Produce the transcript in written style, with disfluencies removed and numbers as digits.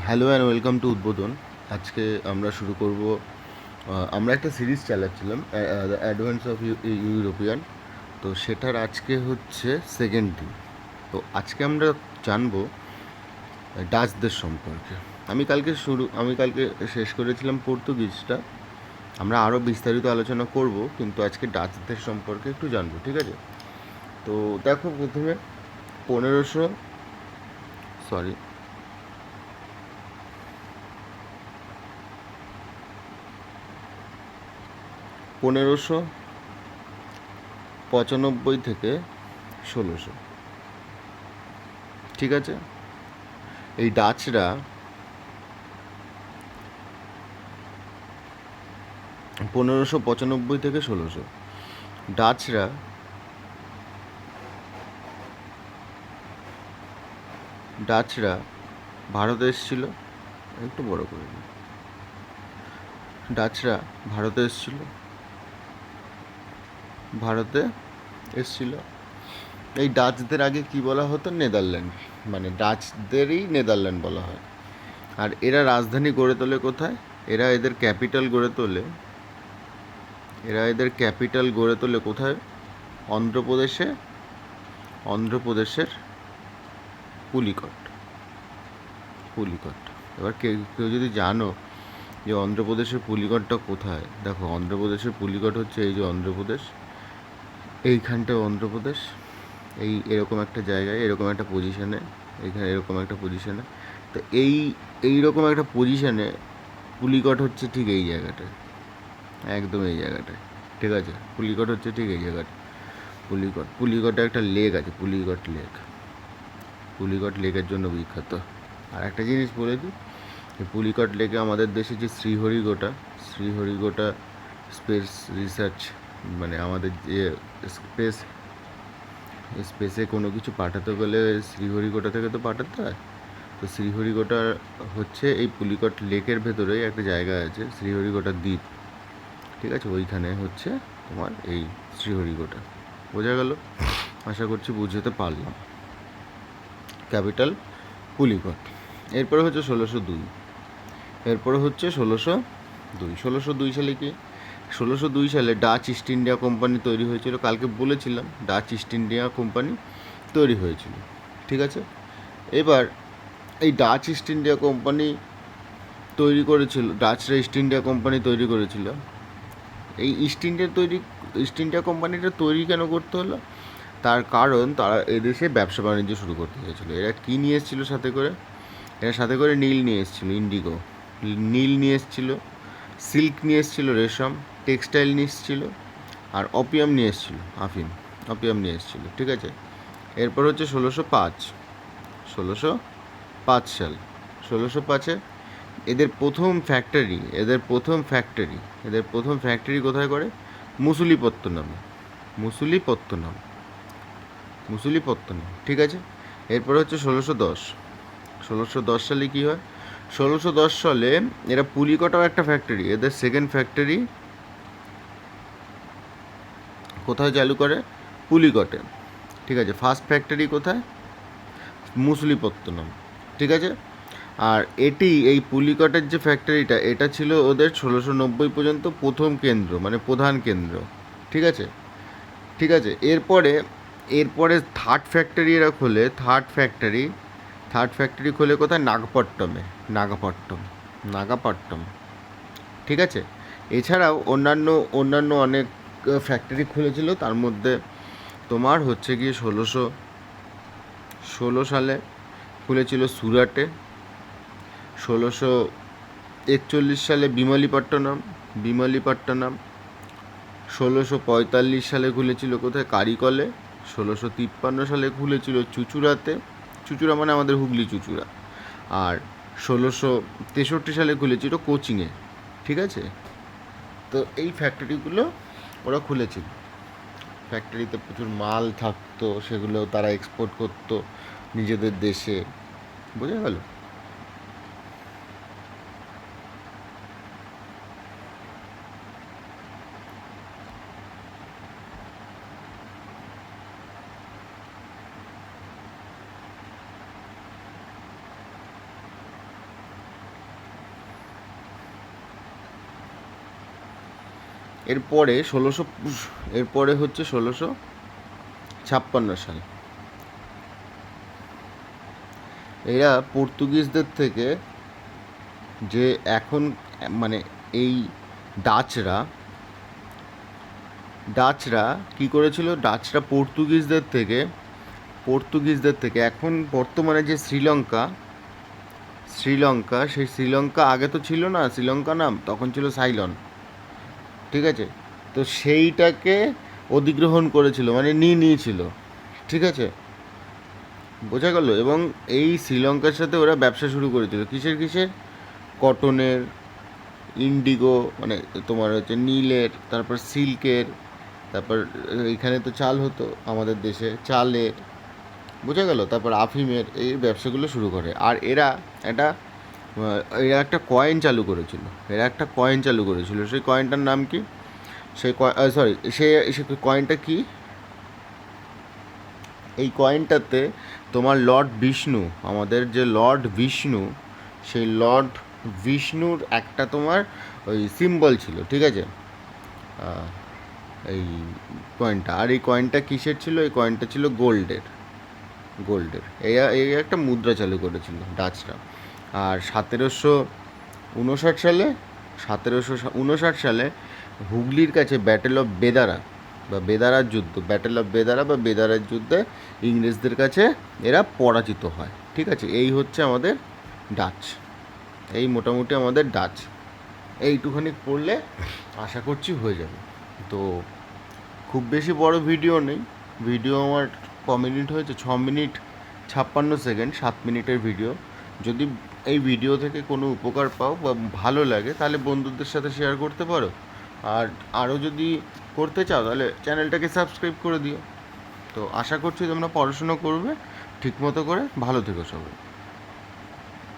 Hello and welcome to উদ্বোধন। আজকে আমরা শুরু করব। আমরা একটা সিরিজ চালাচ্ছিলাম, দ্য অ্যাডভান্স অফ ইউরোপিয়ান। তো সেটার আজকে হচ্ছে সেকেন্ড দিন। তো আজকে আমরা জানবো ডাচদের সম্পর্কে। আমি কালকে শেষ করেছিলাম পর্তুগিজটা। আমরা আরও বিস্তারিত আলোচনা করব, কিন্তু আজকে ডাচদের সম্পর্কে একটু জানবো, ঠিক আছে? তো দেখো, প্রথমে 1500 সরি 1595 থেকে 1600, ঠিক আছে? এই ডাচরা 1595 থেকে 1600, ডাচরা ডাচরা ভারতে এসেছিল। একটু বড় করে দিই। ডাচরা ভারতে এসেছিল, ভারতে এসেছিল। এই ডাচদের আগে কি বলা হতো? নেদারল্যান্ড। মানে ডাচদেরই নেদারল্যান্ড বলা হয়। আর এরা রাজধানী গড়ে তোলে কোথায়? এরা এদের ক্যাপিটাল গড়ে তোলে কোথায়? অন্ধ্রপ্রদেশে। অন্ধ্রপ্রদেশের পুলিকট। পুলিকট। এবার কেউ কেউ যদি জানো যে অন্ধ্রপ্রদেশের পুলিকটটা কোথায়, দেখো, অন্ধ্রপ্রদেশের পুলিকট হচ্ছে এই যে অন্ধ্রপ্রদেশ, এইখানটা অন্ধ্রপ্রদেশ, এরকম একটা জায়গায়, এরকম একটা পজিশানে, এইখানে এরকম একটা পজিশানে। তো এইরকম একটা পজিশানে পুলিকট হচ্ছে ঠিক এই জায়গাটায়, একদম এই জায়গাটায়, ঠিক আছে? পুলিকট হচ্ছে ঠিক এই জায়গাটা। পুলিকটে একটা লেক আছে, পুলিকট লেকের জন্য বিখ্যাত। আর একটা জিনিস বলে দিই, এই পুলিকট লেকে আমাদের দেশে যে শ্রীহরিকোটা স্পেস রিসার্চ, মানে আমাদের যে স্পেসে কোনো কিছু পাঠাতে গেলে শ্রীহরিকোটা থেকে তো পাঠাতে হয়। তো শ্রীহরিকোটা হচ্ছে এই পুলিকট লেকের ভেতরেই একটা জায়গা আছে, শ্রীহরিকোটা দ্বীপ, ঠিক আছে? ওইখানে হচ্ছে তোমার এই শ্রীহরিকোটা। বোঝা গেল? আশা করছি বুঝতে পারলাম। ক্যাপিটাল পুলিকট। এরপরে হচ্ছে 1602। ষোলোশো দুই সালে কি? 1602 সালে ডাচ ইস্ট ইন্ডিয়া কোম্পানি তৈরি হয়েছিল। কালকে বলেছিলাম ডাচ ইস্ট ইন্ডিয়া কোম্পানি তৈরি হয়েছিল, ঠিক আছে? এবার এই ডাচ ইস্ট ইন্ডিয়া কোম্পানি ডাচরা ইস্ট ইন্ডিয়া কোম্পানি তৈরি করেছিল। এই ইস্ট ইন্ডিয়া কোম্পানিটা তৈরি কেন করতে হলো? তার কারণ তারা এদেশে ব্যবসা বাণিজ্য শুরু করতে চেয়েছিল। এরা কী নিয়ে এসেছিল সাথে করে? এরা সাথে করে নীল নিয়ে এসেছিল, ইন্ডিগো নীল নিয়ে এসেছিল, সিল্ক নিয়ে এসেছিল, রেশম, টেক্সটাইল নিয়ে এসেছিল, আর অপিয়াম নিয়ে এসেছিল, অপিয়াম নিয়ে এসেছিল, ঠিক আছে? এরপর হচ্ছে 1605 সাল। 1605-এ এদের প্রথম ফ্যাক্টরি কোথায় করে? মুসুলিপত্তনমে। মুসুলিপত্তনম মুসুলিপত্তনম, ঠিক আছে? এরপর হচ্ছে 1610 সালে কী হয়? 1610 সালে এরা পুলিকটাও একটা ফ্যাক্টরি, এদের সেকেন্ড ফ্যাক্টরি কোথায় চালু করে? পুলিকটে, ঠিক আছে? ফার্স্ট ফ্যাক্টরি কোথায়? মুসুলিপত্তনম, ঠিক আছে? আর এই পুলিকটের যে ফ্যাক্টরিটা, এটা ছিল ওদের 1690 পর্যন্ত প্রথম কেন্দ্র, মানে প্রধান কেন্দ্র, ঠিক আছে? ঠিক আছে। এরপরে থার্ড ফ্যাক্টরি খোলে কোথায়? নাগাপট্টম, ঠিক আছে? এছাড়াও অন্যান্য অন্যান্য অনেক ফ্যাক্টরি খুলেছিল। তার মধ্যে তোমার হচ্ছে গিয়ে 1616 সালে খুলেছিল সুরাটে। 1641 সালে বিমলিপট্টনম। 1645 সালে খুলেছিল কোথায়? কারিকলে। 1653 সালে খুলেছিল চুঁচুড়াতে। চুঁচুড়া মানে আমাদের হুগলি চুঁচুড়া। আর 1663 সালে খুলেছিল কোচিংয়ে, ঠিক আছে? তো এই ফ্যাক্টরিগুলো ওরা খুলেছিল। ফ্যাক্টরিতে প্রচুর মাল থাকতো, সেগুলো তারা এক্সপোর্ট করতো নিজেদের দেশে। বোঝা গেল? এরপরে হচ্ছে 1656 সাল। এরা পর্তুগিজদের থেকে যে এখন মানে এই ডাচরা কি করেছিল, ডাচরা পর্তুগিজদের থেকে এখন বর্তমানে যে শ্রীলঙ্কা সেই শ্রীলঙ্কা আগে তো ছিল না শ্রীলঙ্কা নাম, তখন ছিল সাইলন, ঠিক আছে? তো সেইটাকে অধিগ্রহণ করেছিল, মানে নিয়েছিল, ঠিক আছে, বোঝা গেল। এবং এই শ্রীলঙ্কার সাথে ওরা ব্যবসা শুরু করেছিল কিসের কটনের, ইন্ডিগো মানে তোমার হচ্ছে নীলের, তারপর সিল্কের, তারপর এখানে তো চাল হতো আমাদের দেশে, চালের, বোঝা গেল, তারপর আফিমের, এই ব্যবসাগুলো শুরু করে। আর এরা একটা কয়েন চালু করেছিল, সেই কয়েনটার নাম কি, সেই কয়েনটা কি, এই কয়েনটাতে তোমার আমাদের যে লর্ড বিষ্ণু, সেই লর্ড বিষ্ণুর একটা তোমার ওই সিম্বল ছিল, ঠিক আছে, এই কয়েনটা। আর এই কয়েনটা কিসের ছিল, এই কয়েনটা ছিল গোল্ডের। এই একটা মুদ্রা চালু করেছিল ডাচরা। আর 1759 সালে হুগলির কাছে ব্যাটেল অফ বেদারার যুদ্ধে ইংরেজদের কাছে এরা পরাজিত হয়, ঠিক আছে। এই হচ্ছে আমাদের ডাচ, এই মোটামুটি আমাদের ডাচ। এইটুখানি পড়লে আশা করছি হয়ে যাবে। তো খুব বেশি বড় ভিডিও নেই, ভিডিও আমার মিনিট হয়েছে, 6 মিনিট 56 সেকেন্ড, 7 মিনিটের ভিডিও। যদি এই ভিডিও থেকে কোনো উপকার পাও বা ভালো লাগে তাহলে বন্ধুদের সাথে শেয়ার করতে পারো। আর আরও যদি করতে চাও তাহলে চ্যানেলটাকে সাবস্ক্রাইব করে দিও। তো আশা করছি তোমরা পড়াশুনো করবে ঠিকমতো করে, ভালো থেকো সবাই।